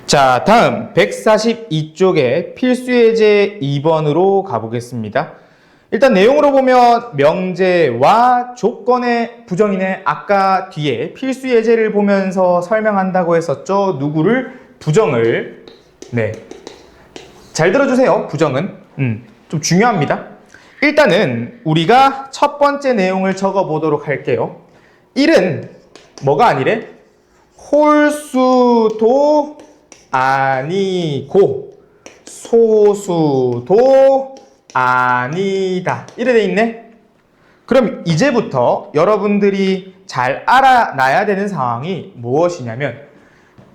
자, 다음 142쪽의 필수예제 2번으로 가보겠습니다. 일단 내용으로 보면 명제와 조건의 부정이네. 아까 뒤에 필수예제를 보면서 설명한다고 했었죠. 누구를? 부정을. 네. 잘 들어주세요. 부정은. 좀 중요합니다. 일단은 우리가 첫 번째 내용을 적어보도록 할게요. 1은 뭐가 아니래? 홀수도 아니고 소수도 아니다. 이래 돼 있네. 그럼 이제부터 여러분들이 잘 알아놔야 되는 상황이 무엇이냐면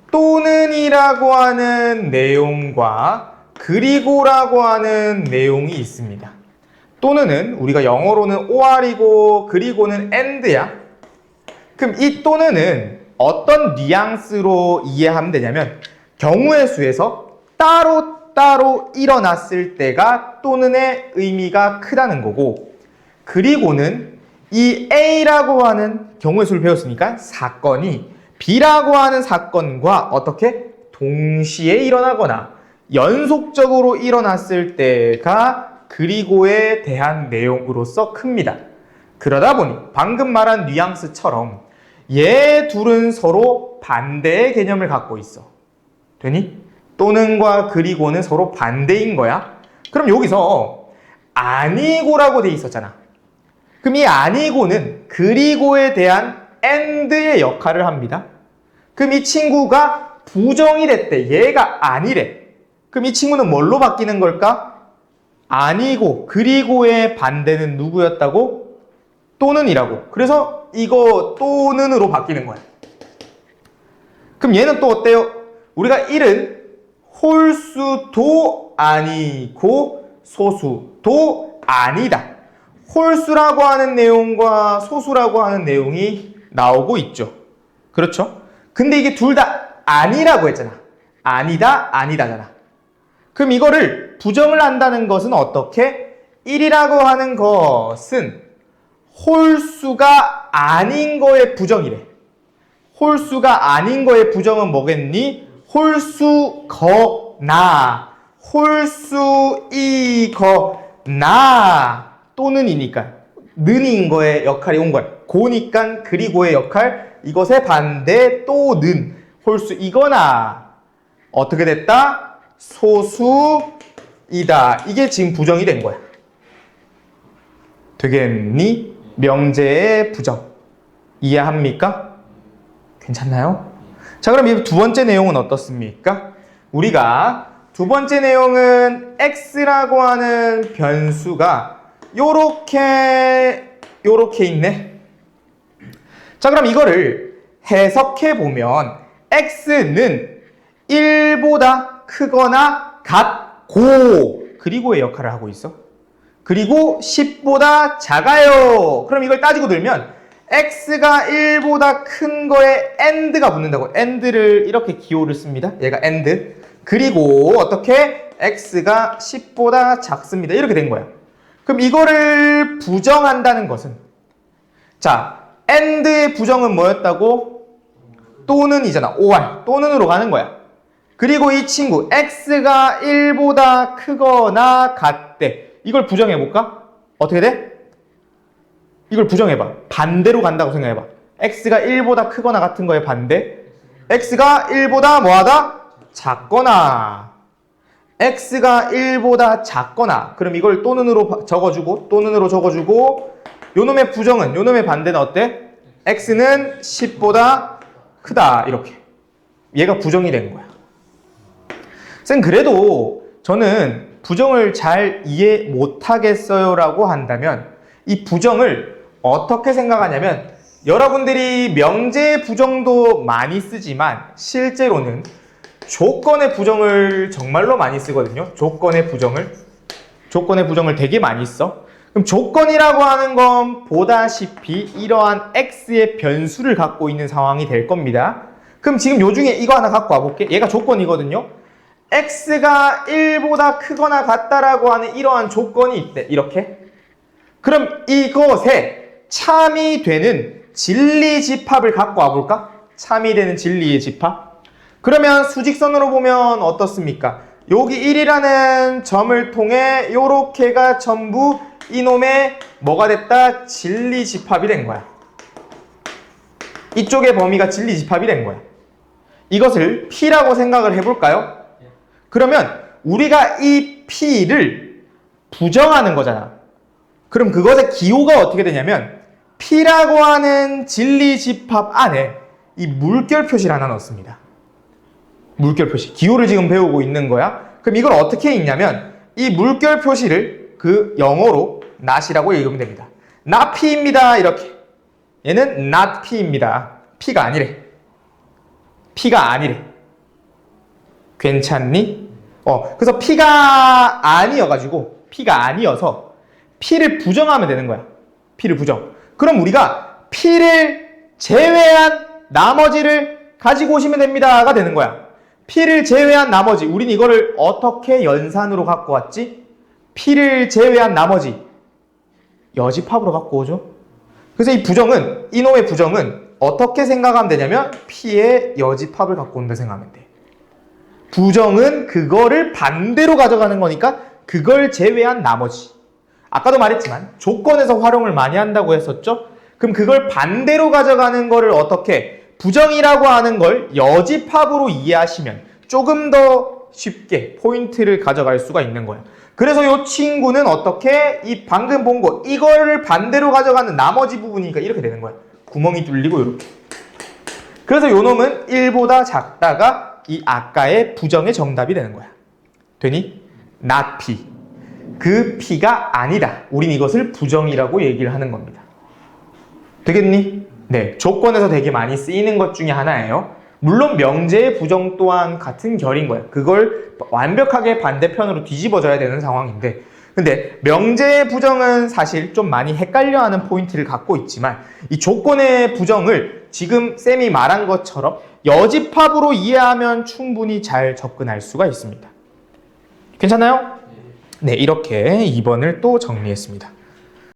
또는이라고 하는 내용과 그리고라고 하는 내용이 있습니다. 또는은 우리가 영어로는 or이고 그리고는 and야. 그럼 이 또는은 어떤 뉘앙스로 이해하면 되냐면 경우의 수에서 따로따로 일어났을 때가 또는의 의미가 크다는 거고, 그리고는 이 A라고 하는 경우의 수를 배웠으니까 사건이 B라고 하는 사건과 어떻게 동시에 일어나거나 연속적으로 일어났을 때가 그리고에 대한 내용으로서 큽니다. 그러다 보니 방금 말한 뉘앙스처럼 얘 둘은 서로 반대의 개념을 갖고 있어. 되니? 또는과 그리고는 서로 반대인 거야. 그럼 여기서 아니고라고 돼 있었잖아. 그럼 이 아니고는 그리고에 대한 and의 역할을 합니다. 그럼 이 친구가 부정이 됐대. 얘가 아니래. 그럼 이 친구는 뭘로 바뀌는 걸까? 아니고 그리고의 반대는 누구였다고? 또는이라고. 그래서 이거 또는으로 바뀌는 거야. 그럼 얘는 또 어때요? 우리가 1은 홀수도 아니고 소수도 아니다. 홀수라고 하는 내용과 소수라고 하는 내용이 나오고 있죠. 그렇죠? 근데 이게 둘 다 아니라고 했잖아. 아니다, 아니다잖아. 그럼 이거를 부정을 한다는 것은 어떻게? 1이라고 하는 것은 홀수가 아닌 거의 부정이래. 홀수가 아닌 거의 부정은 뭐겠니? 홀수거나 홀수이거나 또는이니까 는인 거의 역할이 온 거야. 고니까 그리고의 역할, 이것의 반대 또는 홀수이거나 어떻게 됐다? 소수이다. 이게 지금 부정이 된 거야. 되겠니? 명제의 부정 이해합니까? 괜찮나요? 자, 그럼 이 두 번째 내용은 어떻습니까? 우리가 두 번째 내용은 x라고 하는 변수가 요렇게 있네. 자, 그럼 이거를 해석해 보면 x는 1보다 크거나 같고 그리고의 역할을 하고 있어. 그리고 10보다 작아요. 그럼 이걸 따지고 들면 x가 1보다 큰 거에 and가 붙는다고. and를 이렇게 기호를 씁니다. 얘가 and. 그리고 어떻게? x가 10보다 작습니다. 이렇게 된 거야. 그럼 이거를 부정한다는 것은, 자, and의 부정은 뭐였다고? 또는이잖아. or. 또는으로 가는 거야. 그리고 이 친구 x가 1보다 크거나 같대. 이걸 부정해볼까? 어떻게 돼? 이걸 부정해봐. 반대로 간다고 생각해봐. x가 1보다 크거나 같은 거에 반대. x가 1보다 뭐하다? 작거나. x가 1보다 작거나. 그럼 이걸 또는으로 적어주고 또는으로 적어주고 요놈의 부정은, 요놈의 반대는 어때? x는 10보다 크다. 이렇게. 얘가 부정이 된 거야. 쌤, 그래도 저는 부정을 잘 이해 못하겠어요 라고 한다면 이 부정을 어떻게 생각하냐면, 여러분들이 명제의 부정도 많이 쓰지만 실제로는 조건의 부정을 정말로 많이 쓰거든요. 조건의 부정을 되게 많이 써. 그럼 조건이라고 하는 건 보다시피 이러한 x의 변수를 갖고 있는 상황이 될 겁니다. 그럼 지금 요 중에 이거 하나 갖고 와볼게. 얘가 조건이거든요. x가 1보다 크거나 같다라고 하는 이러한 조건이 있대. 이렇게. 그럼 이것에 참이 되는 진리 집합을 갖고 와볼까? 참이 되는 진리의 집합. 그러면 수직선으로 보면 어떻습니까? 여기 1이라는 점을 통해 요렇게가 전부 이놈의 뭐가 됐다? 진리집합이 된 거야. 이쪽의 범위가 진리집합이 된 거야. 이것을 P라고 생각을 해볼까요? 그러면 우리가 이 P를 부정하는 거잖아. 그럼 그것의 기호가 어떻게 되냐면 P라고 하는 진리집합 안에 이 물결 표시를 하나 넣습니다. 물결 표시. 기호를 지금 배우고 있는 거야. 그럼 이걸 어떻게 읽냐면 이 물결 표시를 그 영어로 not이라고 읽으면 됩니다. not P입니다. 이렇게. 얘는 not P입니다. P가 아니래. P가 아니래. 괜찮니? 그래서 P가 아니어가지고 P가 아니어서 P를 부정하면 되는 거야. P를 부정. 그럼 우리가 P를 제외한 나머지를 가지고 오시면 됩니다가 되는 거야. P를 제외한 나머지. 우린 이거를 어떻게 연산으로 갖고 왔지? P를 제외한 나머지 여집합으로 갖고 오죠. 그래서 이 부정은, 이놈의 부정은 어떻게 생각하면 되냐면 P의 여집합을 갖고 온다 생각하면 돼. 부정은 그거를 반대로 가져가는 거니까 그걸 제외한 나머지. 아까도 말했지만 조건에서 활용을 많이 한다고 했었죠. 그럼 그걸 반대로 가져가는 거를 어떻게 부정이라고 하는 걸 여집합으로 이해하시면 조금 더 쉽게 포인트를 가져갈 수가 있는 거야. 그래서 이 친구는 어떻게 이 방금 본 거 이거를 반대로 가져가는 나머지 부분이니까 이렇게 되는 거야. 구멍이 뚫리고 이렇게. 그래서 요 놈은 1보다 작다가 이 아까의 부정의 정답이 되는 거야. 되니? not P. 그 P가 아니다. 우린 이것을 부정이라고 얘기를 하는 겁니다. 되겠니? 네. 조건에서 되게 많이 쓰이는 것 중에 하나예요. 물론 명제의 부정 또한 같은 결인 거예요. 그걸 완벽하게 반대편으로 뒤집어져야 되는 상황인데, 근데 명제의 부정은 사실 좀 많이 헷갈려하는 포인트를 갖고 있지만 이 조건의 부정을 지금 쌤이 말한 것처럼 여집합으로 이해하면 충분히 잘 접근할 수가 있습니다. 괜찮나요? 네, 이렇게 2번을 또 정리했습니다.